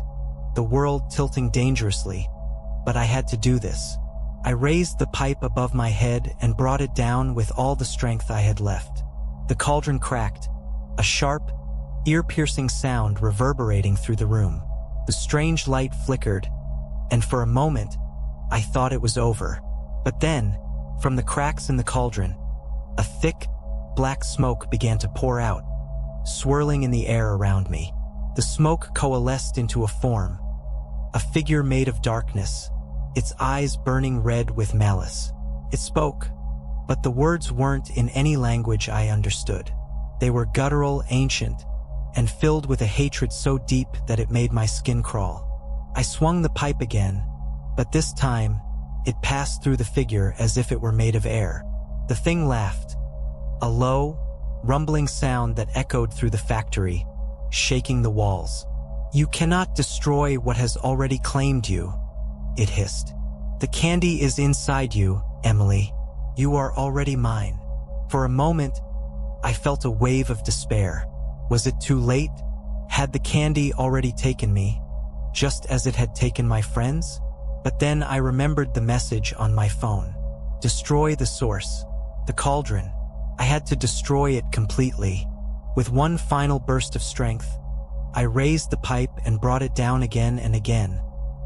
the world tilting dangerously, but I had to do this. I raised the pipe above my head and brought it down with all the strength I had left. The cauldron cracked, a sharp, ear-piercing sound reverberating through the room. The strange light flickered, and for a moment, I thought it was over. But then, from the cracks in the cauldron, a thick, black smoke began to pour out, swirling in the air around me. The smoke coalesced into a form, a figure made of darkness, its eyes burning red with malice. It spoke, but the words weren't in any language I understood. They were guttural, ancient, and filled with a hatred so deep that it made my skin crawl. I swung the pipe again, but this time, it passed through the figure as if it were made of air. The thing laughed, a low, rumbling sound that echoed through the factory, shaking the walls. "You cannot destroy what has already claimed you," it hissed. "The candy is inside you, Emily. You are already mine." For a moment, I felt a wave of despair. Was it too late? Had the candy already taken me, just as it had taken my friends? But then I remembered the message on my phone. Destroy the source, the cauldron. I had to destroy it completely. With one final burst of strength, I raised the pipe and brought it down again and again,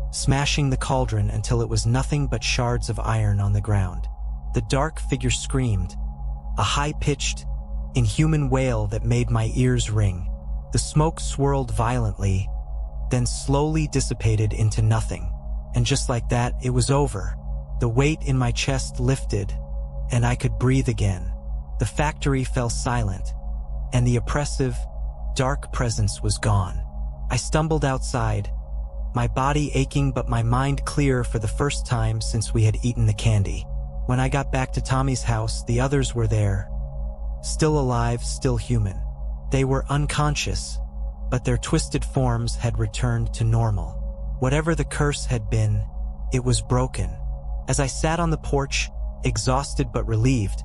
smashing the cauldron until it was nothing but shards of iron on the ground. The dark figure screamed, a high-pitched, inhuman wail that made my ears ring. The smoke swirled violently, then slowly dissipated into nothing. And just like that, it was over. The weight in my chest lifted, and I could breathe again. The factory fell silent, and the oppressive, dark presence was gone. I stumbled outside, my body aching but my mind clear for the first time since we had eaten the candy. When I got back to Tommy's house, the others were there. Still alive, still human. They were unconscious, but their twisted forms had returned to normal. Whatever the curse had been, it was broken. As I sat on the porch, exhausted but relieved,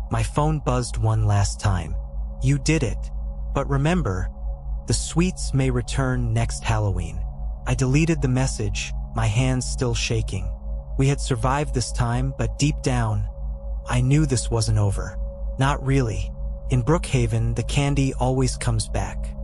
my phone buzzed one last time. "You did it. But remember, the sweets may return next Halloween." I deleted the message, my hands still shaking. We had survived this time, but deep down, I knew this wasn't over. Not really. In Brookhaven, the candy always comes back.